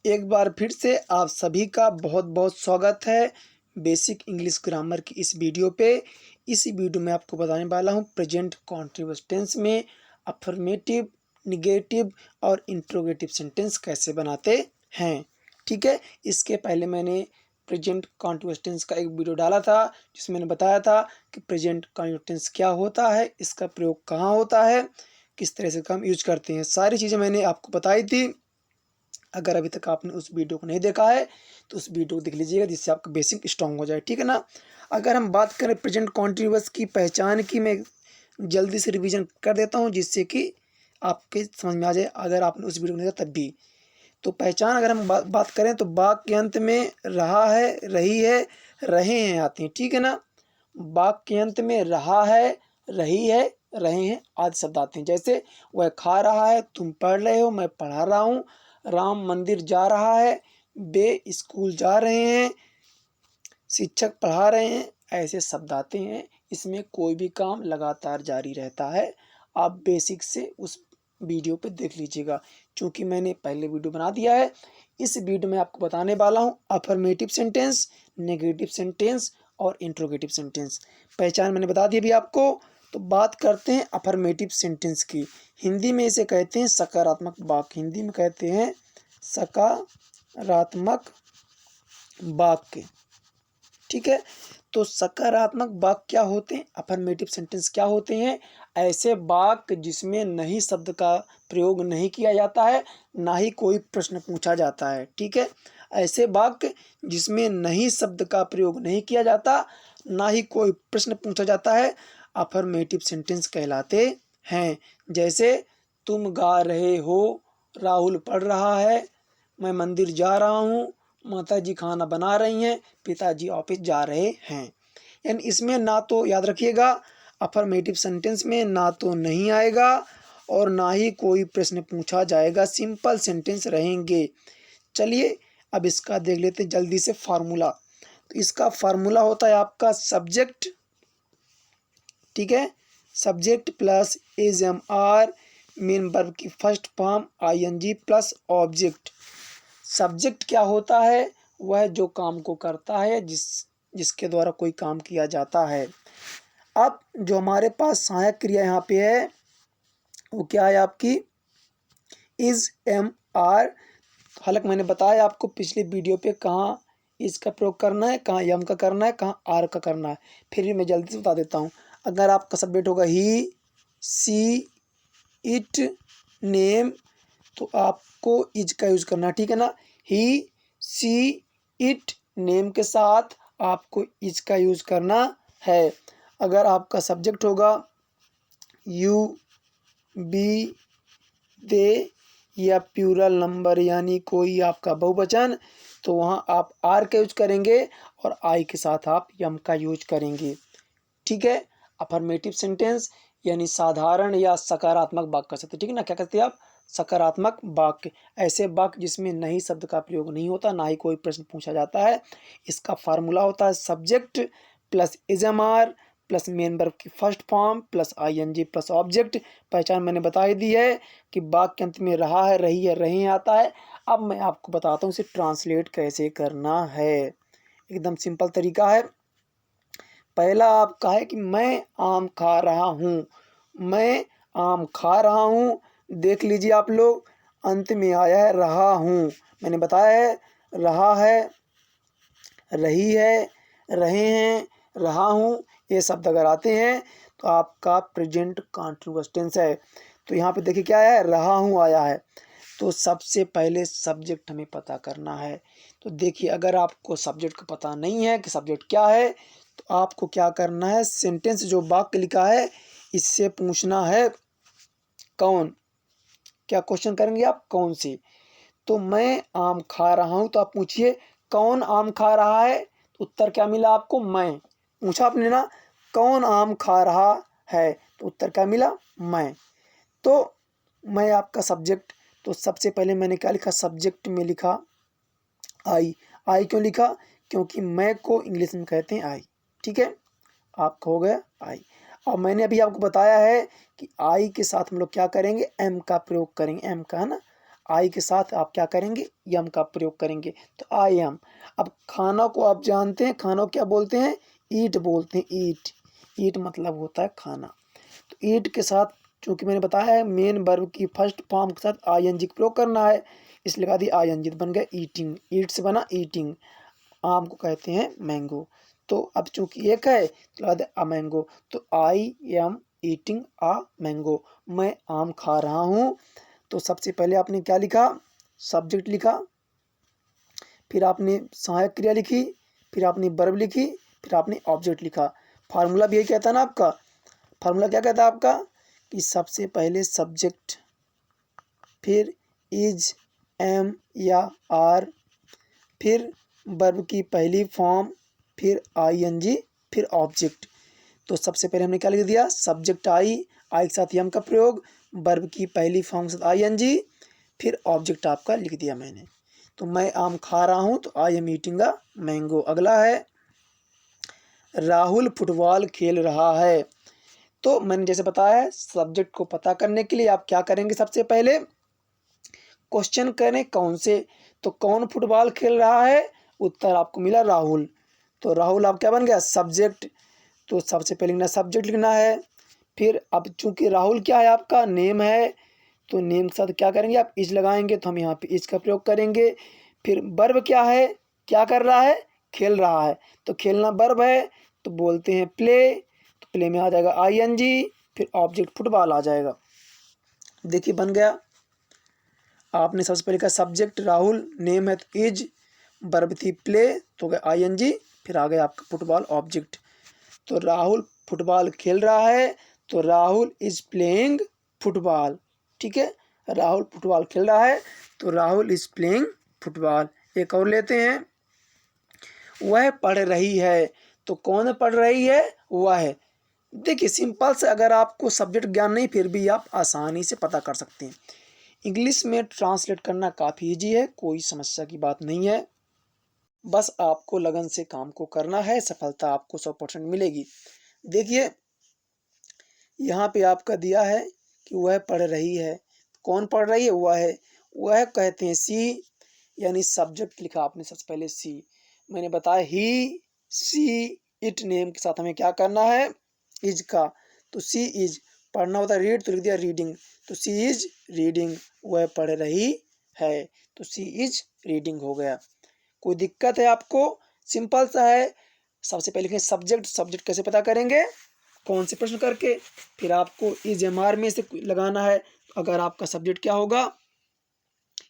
एक बार फिर से आप सभी का बहुत बहुत स्वागत है बेसिक इंग्लिश ग्रामर की इस वीडियो पे। इस वीडियो में आपको बताने वाला हूँ प्रेजेंट कॉन्टिन्यूअस टेंस में अफर्मेटिव, निगेटिव और इंट्रोगेटिव सेंटेंस कैसे बनाते हैं। ठीक है, इसके पहले मैंने प्रेजेंट कॉन्टिन्यूअस टेंस का एक वीडियो डाला था जिसमें मैंने बताया था कि प्रेजेंट कॉन्टिन्यूअस टेंस क्या होता है, इसका प्रयोग कहाँ होता है, किस तरह से हम यूज करते हैं, सारी चीज़ें मैंने आपको बताई थी। अगर अभी तक आपने उस वीडियो को नहीं देखा है तो उस वीडियो को देख लीजिएगा जिससे आपका बेसिक स्ट्रांग हो जाए। ठीक है ना। अगर हम बात करें प्रेजेंट कॉन्टिन्यूअस की पहचान की, मैं जल्दी से रिवीजन कर देता हूँ जिससे कि आपके समझ में आ जाए अगर आपने उस वीडियो को नहीं देखा तब भी। तो पहचान अगर हम बात करें तो वाक्य के अंत में रहा है, रही है, रहे हैं आते हैं। ठीक है ना। वाक्य के अंत में रहा है, रही है, रहे हैं आदि शब्द आते हैं। जैसे वह खा रहा है, तुम पढ़ रहे हो, मैं पढ़ा रहा हूँ, राम मंदिर जा रहा है, वे स्कूल जा रहे हैं, शिक्षक पढ़ा रहे हैं, ऐसे शब्द आते हैं। इसमें कोई भी काम लगातार जारी रहता है। आप बेसिक से उस वीडियो पे देख लीजिएगा क्योंकि मैंने पहले वीडियो बना दिया है। इस वीडियो में आपको बताने वाला हूँ अफर्मेटिव सेंटेंस, नेगेटिव सेंटेंस और इंट्रोगेटिव सेंटेंस। पहचान मैंने बता दी अभी आपको। तो बात करते हैं अफर्मेटिव सेंटेंस की। हिंदी में इसे कहते हैं सकारात्मक वाक्य। हिंदी में कहते हैं सकारात्मक वाक्य। ठीक है। तो सकारात्मक वाक्य क्या होते हैं, अफर्मेटिव सेंटेंस क्या होते हैं? ऐसे वाक्य जिसमें नहीं शब्द का प्रयोग नहीं किया जाता है, ना ही कोई प्रश्न पूछा जाता है। ठीक है। ऐसे वाक्य जिसमें नहीं शब्द का प्रयोग नहीं किया जाता, ना ही कोई प्रश्न पूछा जाता है, अफर्मेटिव सेंटेंस कहलाते हैं। जैसे तुम गा रहे हो, राहुल पढ़ रहा है, मैं मंदिर जा रहा हूँ, माताजी खाना बना रही हैं, पिताजी ऑफिस जा रहे हैं। यानी इसमें ना तो याद रखिएगा अफर्मेटिव सेंटेंस में ना तो नहीं आएगा और ना ही कोई प्रश्न पूछा जाएगा, सिंपल सेंटेंस रहेंगे। चलिए अब इसका देख लेते हैं जल्दी से फार्मूला। तो इसका फार्मूला होता है आपका सब्जेक्ट। ठीक है। Subject plus is M are, main verb की first form ING plus object. Subject क्या होता है? वह जो काम को करता है, जिसके द्वारा कोई काम किया जाता है। अब जो हमारे पास सहायक क्रिया यहाँ पे है वो क्या है आपकी? Is M R. हालांकि मैंने बताया आपको पिछले वीडियो पे कहाँ इस का प्रयोग करना है, कहाँ यम का करना है, कहाँ आर का करना है। फिर भी मैं जल्दी से बता देता हूँ। अगर आपका सब्जेक्ट होगा ही, सी, इट, नेम, तो आपको इज का यूज करना है। ठीक है ना। ही, सी, इट, नेम के साथ आपको इज का यूज करना है। अगर आपका सब्जेक्ट होगा यू, बी, दे या प्लूरल नंबर यानी कोई आपका बहुवचन, तो वहाँ आप आर का यूज करेंगे और आई के साथ आप यम का यूज करेंगे। ठीक है। अफर्मेटिव सेंटेंस यानी साधारण या सकारात्मक वाक्य कर सकते। ठीक है ना। क्या कहते हैं आप? सकारात्मक वाक्य। ऐसे वाक्य जिसमें नहीं शब्द का प्रयोग नहीं होता, ना ही कोई प्रश्न पूछा जाता है। इसका फार्मूला होता है subject plus is M are plus main verb की first form plus ING plus object. पहचान मैंने बता ही दी है कि वाक्य के अंत में रहा है, रही है, रहे हैं आता है। अब मैं आपको बताता हूँ इसे ट्रांसलेट कैसे करना है। एकदम सिंपल तरीका है। पहला आपका है कि मैं आम खा रहा हूँ। मैं आम खा रहा हूँ। देख लीजिए आप लोग, अंत में आया है रहा हूँ। मैंने बताया है रहा है, रही है, रहे हैं, रहा हूँ, ये शब्द अगर आते हैं तो आपका प्रेजेंट कॉन्टिन्यूअस टेंस है। तो यहाँ पे देखिए क्या है, रहा हूँ आया है। तो सबसे पहले सब्जेक्ट हमें पता करना है। तो देखिए अगर आपको सब्जेक्ट का पता नहीं है कि सब्जेक्ट क्या है, तो आपको क्या करना है, सेंटेंस जो वाक्य लिखा है इससे पूछना है कौन। क्या क्वेश्चन करेंगे आप? कौन से। तो मैं आम खा रहा हूँ, तो आप पूछिए कौन आम खा रहा है। तो उत्तर क्या मिला आपको? मैं। पूछा आपने ना कौन आम खा रहा है, तो उत्तर क्या मिला? मैं। तो मैं आपका सब्जेक्ट। तो सबसे पहले मैंने क्या लिखा? सब्जेक्ट में लिखा आई। आई क्यों लिखा? क्योंकि मैं को इंग्लिश में कहते हैं आई। ठीक है। आपका हो गया आई। और मैंने अभी आपको बताया है कि आई के साथ हम लोग क्या करेंगे? एम का प्रयोग करेंगे। एम का है ना। आई के साथ आप क्या करेंगे, यम का प्रयोग करेंगे, तो आई एम। अब खाना को आप जानते हैं, खाना को क्या बोलते हैं, ईट बोलते हैं, ईट। ईट मतलब होता है खाना। तो ईट के साथ चूंकि मैंने बताया है मेन वर्ब की फर्स्ट फॉर्म के साथ आईएनजी का प्रयोग करना है, इसलिए लगा दी आईएनजी, बन गया ईटिंग। ईट से बना ईटिंग। आम को कहते हैं मैंगो। तो अब चूंकि एक है तो लगा दे अ मैंगो। तो I am eating a mango, मैं आम खा रहा हूँ। तो सबसे पहले आपने क्या लिखा, सब्जेक्ट लिखा, फिर आपने सहायक क्रिया लिखी, फिर आपने वर्ब लिखी, फिर आपने ऑब्जेक्ट लिखा। फार्मूला भी यही कहता है ना आपका, फार्मूला क्या कहता है आपका कि सबसे पहले सब्जेक्ट, फिर इज, एम या आर, फिर वर्ब की पहली फॉर्म, फिर आईएनजी, फिर ऑब्जेक्ट। तो सबसे पहले हमने क्या लिख दिया, सब्जेक्ट आई के साथ यम का प्रयोग, वर्ब की पहली फॉर्म के साथ आईएनजी, फिर ऑब्जेक्ट आपका लिख दिया मैंने। तो मैं आम खा रहा हूँ, तो I am eating a mango. अगला है राहुल फुटबॉल खेल रहा है। तो मैंने जैसे बताया है, सब्जेक्ट को पता करने के लिए आप क्या करेंगे, सबसे पहले क्वेश्चन करें कौन से, तो कौन फुटबॉल खेल रहा है, उत्तर आपको मिला राहुल। तो राहुल आप क्या बन गया, सब्जेक्ट। तो सबसे पहले लिखना, सब्जेक्ट लिखना है। फिर अब चूंकि राहुल क्या है, आपका नेम है, तो नेम के साथ क्या करेंगे आप, इज लगाएंगे, तो हम यहाँ पे इज का प्रयोग करेंगे। फिर वर्ब क्या है, क्या कर रहा है, खेल रहा है, तो खेलना वर्ब है, तो बोलते हैं प्ले। तो प्ले में आ जाएगा आईएनजी, फिर ऑब्जेक्ट फुटबॉल आ जाएगा। देखिए बन गया। आपने सबसे पहले कहा सब्जेक्ट राहुल, नेम है तो इज, वर्ब थी प्ले, तो गया आईएनजी, फिर आ गया आपका फुटबॉल ऑब्जेक्ट। तो राहुल फुटबॉल खेल रहा है, तो राहुल इज प्लेइंग फुटबॉल। ठीक है, राहुल फुटबॉल खेल रहा है, तो राहुल इज प्लेइंग फुटबॉल। एक और लेते हैं, वह पढ़ रही है। तो कौन पढ़ रही है, वह है। देखिए सिंपल से, अगर आपको सब्जेक्ट ज्ञान नहीं फिर भी आप आसानी से पता कर सकते हैं। इंग्लिश में ट्रांसलेट करना काफ़ी ईजी है, कोई समस्या की बात नहीं है। बस आपको लगन से काम को करना है, सफलता आपको 100% मिलेगी। देखिए यहाँ पे आपका दिया है कि वह पढ़ रही है, कौन पढ़ रही है, वह है। वह कहते हैं सी, यानी सब्जेक्ट लिखा आपने सबसे पहले सी। मैंने बताया ही, सी, इट नेम के साथ हमें क्या करना है, इज का। तो सी इज, पढ़ना होता है रीड, तो लिख दिया रीडिंग। तो सी इज रीडिंग, वह पढ़ रही है, तो सी इज रीडिंग हो गया। कोई दिक्कत है आपको, सिंपल सा है। सबसे पहले लिखें सब्जेक्ट, सब्जेक्ट कैसे पता करेंगे, कौन से प्रश्न करके, फिर आपको इज एम आर में से लगाना है। अगर आपका सब्जेक्ट क्या होगा,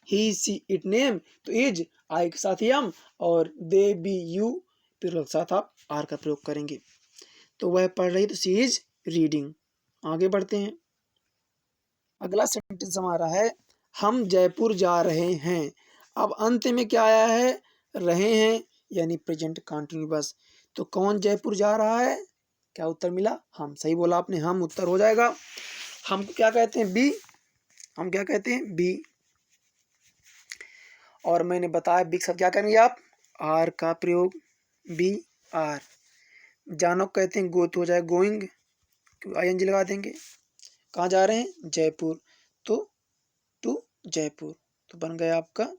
ही सी इट नेम, तो इज, आई के साथ यम, और दे बी यू, फिर साथ आप आर का प्रयोग करेंगे। तो वह पढ़ रही, तो सी इज रीडिंग। आगे बढ़ते हैं। अगला सेंटेंस हमारा है हम जयपुर जा रहे हैं। अब अंत में क्या आया है, रहे हैं, यानी प्रेजेंट कंटिन्यूअस। तो कौन जयपुर जा रहा है, क्या उत्तर मिला, हम। सही बोला आपने, हम उत्तर हो जाएगा। हम क्या कहते हैं, बी। हम क्या कहते हैं, बी। और मैंने बताया बी के साथ क्या करेंगे आप, आर का प्रयोग, बी आर। जानो कहते हैं गो, तो हो जाए गोइंग, आईएनजी लगा देंगे। कहाँ जा रहे हैं, जयपुर, तो टू जयपुर। तो बन गया आपका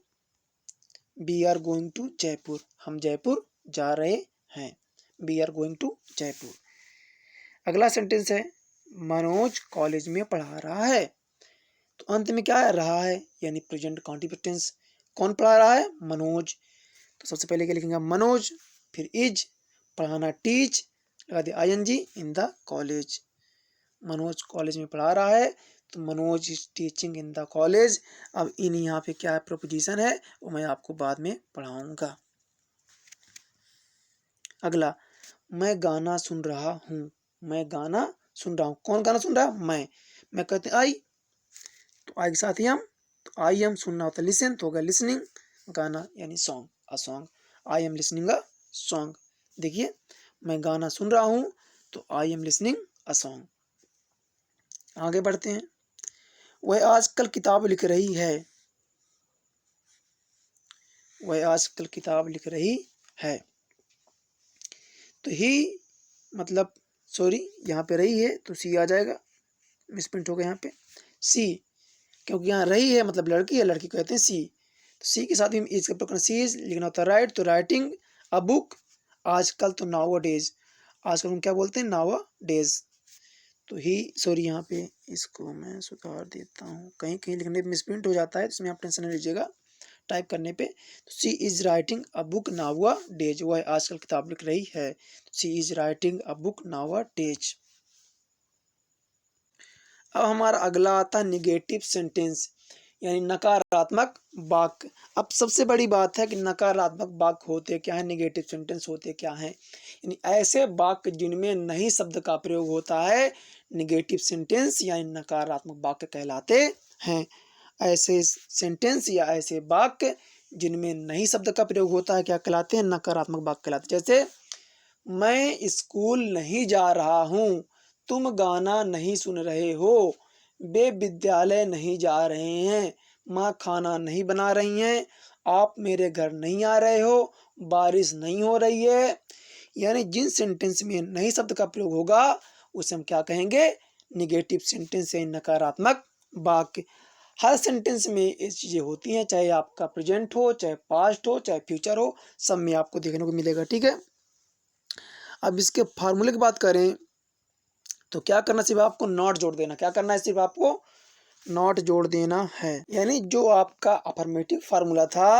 we are going to Jaipur, हम जयपुर जा रहे हैं, we are going to Jaipur. अगला सेंटेंस है मनोज कॉलेज में पढ़ा रहा है। तो अंत में क्या है, रहा है, यानी प्रेजेंट कंटीन्यूअस टेंस। कौन पढ़ा रहा है, मनोज। तो सबसे पहले क्या लिखेंगे, मनोज, फिर इज, पढ़ाना टीच, लगा दिया ING, in the college. Manoj college में पढ़ा रहा है, तो Manoj is teaching in the college. अब इन यहाँ पे क्या प्रोपोजिशन है, वो मैं आपको बाद में पढ़ाऊंगा। अगला, मैं गाना सुन रहा हूँ। मैं गाना सुन रहा हूँ, कौन गाना सुन रहा है, मैं कहते आई, तो आई के साथ ही हम, तो आई एम सुनना होता है लिसन, तो होगा लिसनिंग, गाना यानी song, a song. I am listening a song. देखिए मैं गाना सुन रहा हूँ, तो I am listening a song. आगे बढ़ते हैं। वह आजकल किताब लिख रही है। वह आजकल किताब लिख रही है, तो ही मतलब सॉरी यहाँ पे रही है, तो सी आ जाएगा, मिसप्रिंट हो गया यहाँ पे सी। क्योंकि यहाँ रही है मतलब लड़की है, लड़की को कहते हैं सी। तो सी के साथ भी इज का प्रयोग करना, सी इज लिखना होता है राइट, तो राइटिंग अ बुक, आजकल तो नाउ डेज, आजकल हम क्या बोलते हैं नाउ डेज। तो ही सॉरी यहाँ पे इसको मैं सुधार देता हूँ, कहीं कहीं लिखने में मिसप्रिंट हो जाता है, इसमें आप टेंशन नहीं लीजिएगा टाइप करने पे। तो she is writing a book nowadays, वह आजकल किताब लिख रही है, she is writing a book nowadays. अब हमारा अगला आता है निगेटिव सेंटेंस यानी नकारात्मक वाक्य। अब सबसे बड़ी बात है कि नकारात्मक वाक्य होते क्या है, निगेटिव सेंटेंस होते क्या हैं। यानी ऐसे वाक्य जिनमें नहीं शब्द का प्रयोग होता है निगेटिव सेंटेंस यानी नकारात्मक वाक्य कहलाते हैं। ऐसे सेंटेंस या ऐसे वाक्य जिनमें नहीं शब्द का प्रयोग होता है क्या कहलाते हैं, नकारात्मक वाक्य कहलाते हैं। जैसे मैं स्कूल नहीं जा रहा हूँ, तुम गाना नहीं सुन रहे हो, वे विद्यालय नहीं जा रहे हैं, माँ खाना नहीं बना रही हैं, आप मेरे घर नहीं आ रहे हो, बारिश नहीं हो रही है। यानी जिन सेंटेंस में नहीं शब्द का प्रयोग होगा उसे हम क्या कहेंगे, निगेटिव सेंटेंस या नकारात्मक वाक्य। हर सेंटेंस में ये चीज़ें होती हैं, चाहे आपका प्रेजेंट हो, चाहे पास्ट हो, चाहे फ्यूचर हो, सब में आपको देखने को मिलेगा। ठीक है, अब इसके फार्मूले की बात करें तो क्या करना, सिर्फ आपको नॉट जोड़ देना। क्या करना है, सिर्फ आपको नॉट जोड़ देना है। यानी जो आपका अफर्मेटिव फार्मूला था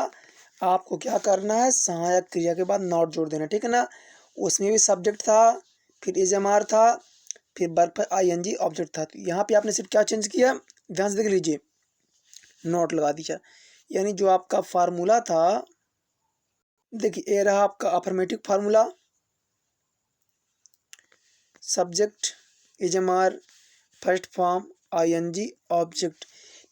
आपको क्या करना है, सहायक क्रिया के बाद नॉट जोड़ देना। ठीक है ना, उसमें भी सब्जेक्ट था, फिर इजमार था, फिर वर्ब पर आईएनजी ऑब्जेक्ट था। तो यहाँ पे आपने सिर्फ क्या चेंज किया, ध्यान से देख लीजिए, नॉट लगा दीजिए। यानी जो आपका फार्मूला था, देखिए ये रहा आपका affirmative formula, subject is am are first form ING object.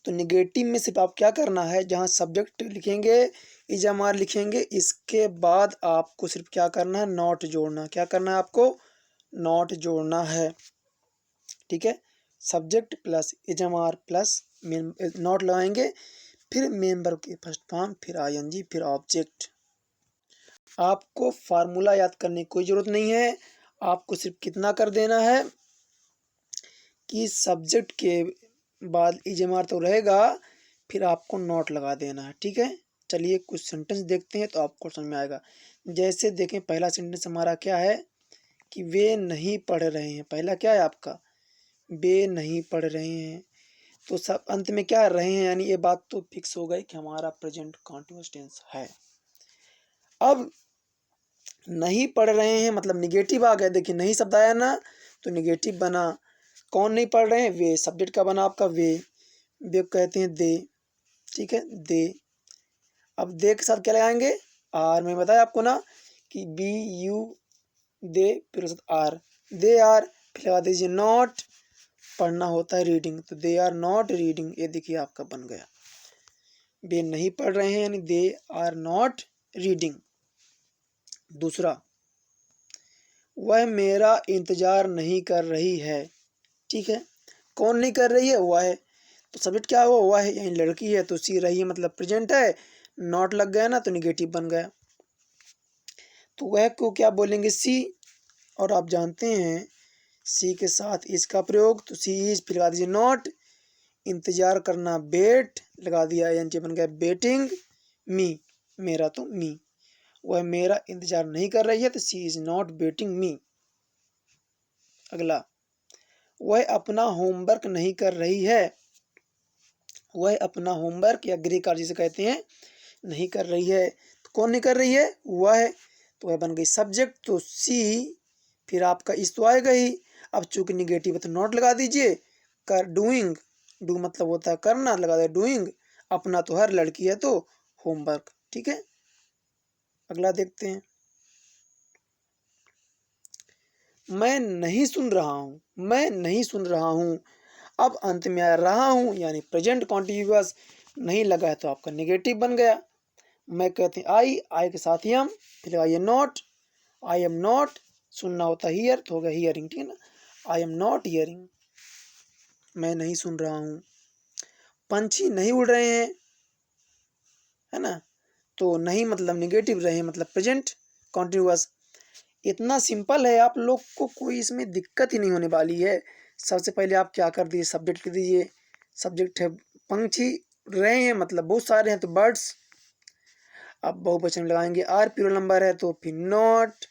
तो निगेटिव में सिर्फ आप क्या करना है, जहाँ सब्जेक्ट लिखेंगे इजमार लिखेंगे, इसके बाद आपको सिर्फ क्या करना है, नॉट जोड़ना। क्या करना है आपको, नॉट जोड़ना है। ठीक है, सब्जेक्ट प्लस इजमार प्लस नॉट लगाएंगे, फिर मेंबर की फर्स्ट फॉर्म, फिर आईएनजी, फिर ऑब्जेक्ट। आपको फार्मूला याद करने की कोई ज़रूरत नहीं है, आपको सिर्फ कितना कर देना है कि सब्जेक्ट के बाद इजमार तो रहेगा, फिर आपको नॉट लगा देना है। ठीक है, चलिए कुछ सेंटेंस देखते हैं तो आपको समझ में आएगा। जैसे देखें पहला सेंटेंस हमारा क्या है कि वे नहीं पढ़ रहे हैं। पहला क्या है आपका, वे नहीं पढ़ रहे हैं। तो सब अंत में क्या रहे हैं, यानी ये बात तो फिक्स हो गई कि हमारा प्रेजेंट कॉन्टिन्यूअस टेंस है। अब नहीं पढ़ रहे हैं मतलब निगेटिव आ गया, देखिए नहीं शब्द आया ना तो निगेटिव बना। कौन नहीं पढ़ रहे हैं, वे, सब्जेक्ट का बना आपका वे कहते हैं दे। ठीक है, दे। अब दे के साथ क्या लगाएंगे, आर। मैं बताया आपको ना कि बी यू दे, फिर उसके साथ आर, दे आर, फिर लगा दीजिए नॉट, पढ़ना होता है रीडिंग, तो दे आर नॉट रीडिंग। ये देखिए आपका बन गया, वे नहीं पढ़ रहे हैं यानी दे आर नॉट रीडिंग। दूसरा, वह मेरा इंतजार नहीं कर रही है। ठीक है, कौन नहीं कर रही है, वह है। तो सब्जेक्ट क्या हुआ, वह है, यानी लड़की है, तो सी रही है मतलब प्रेजेंट है, नॉट लग गया ना तो निगेटिव बन गया। तो वह को क्या बोलेंगे, सी। और आप जानते हैं सी के साथ इसका प्रयोग, तो सी इज, फिर लगा दीजिए नॉट, इंतजार करना बेट, लगा दिया एन बन गया बेटिंग मी, मेरा तो मी। वह मेरा इंतजार नहीं कर रही है तो सी इज नॉट बेटिंग मी। अगला, वह अपना होमवर्क नहीं कर रही है। वह अपना होमवर्क या गृह कार्य जिसे कहते हैं नहीं कर रही है। तो कौन नहीं कर रही है, वह। तो वह बन गई सब्जेक्ट, तो सी, फिर आपका इस तो आएगा ही। अब चूंकि निगेटिव है तो नॉट लगा दीजिए, कर डूइंग, डू मतलब होता है करना, लगा दे डूइंग, अपना तो हर लड़की है तो होमवर्क। ठीक है, अगला देखते हैं, मैं नहीं सुन रहा हूँ, मैं नहीं सुन रहा हूँ। अब अंत में आ रहा हूँ यानी प्रेजेंट कॉन्टिन्यूअस, नहीं लगा है तो आपका नेगेटिव बन गया। मैं कहते हैं आई के साथ ही हम, फिर लगाइए नॉट, आई एम नॉट, सुनना होता है हियर तो हो गया हियरिंग। ठीक है ना, आई एम नॉट हियरिंग, मैं नहीं सुन रहा हूँ। पंछी नहीं उड़ रहे हैं, है ना, तो नहीं मतलब निगेटिव रहे मतलब प्रेजेंट कॉन्टिन्यूअस। इतना सिंपल है, आप लोग को कोई इसमें दिक्कत ही नहीं होने वाली है। सबसे पहले आप क्या कर दीजिए, सब्जेक्ट लिख दीजिए, सब्जेक्ट है पंछी रहे हैं मतलब बहुत सारे हैं तो बर्ड्स। अब बहुवचन में लगाएंगे आर, प्लूरल नंबर है तो फिर नॉट।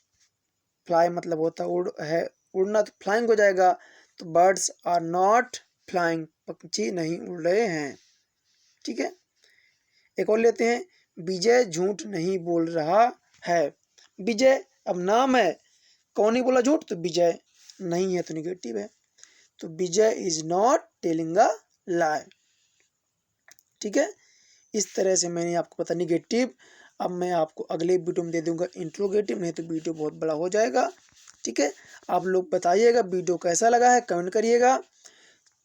फ्लाई मतलब होता है उड़ना, तो फ्लाइंग हो जाएगा। तो बर्ड्स आर नॉट फ्लाइंग, पंछी नहीं उड़ रहे हैं। ठीक है, एक और लेते हैं, विजय झूठ नहीं बोल रहा है। विजय अब नाम है, कौन नहीं बोला झूठ, तो विजय नहीं है तो निगेटिव है, तो विजय इज नॉट टेलिंग अ लाई। ठीक है, इस तरह से मैंने आपको पता निगेटिव। अब मैं आपको अगले वीडियो में दे दूंगा इंट्रोगेटिव, नहीं तो वीडियो बहुत बड़ा हो जाएगा। ठीक है, आप लोग बताइएगा वीडियो कैसा लगा है, कमेंट करिएगा।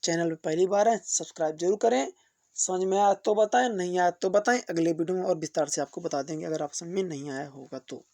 चैनल पे पहली बार है सब्सक्राइब जरूर करें। समझ में आया तो बताएं, नहीं आया तो बताएं, अगले वीडियो में और विस्तार से आपको बता देंगे अगर आप समझ में नहीं आया होगा तो।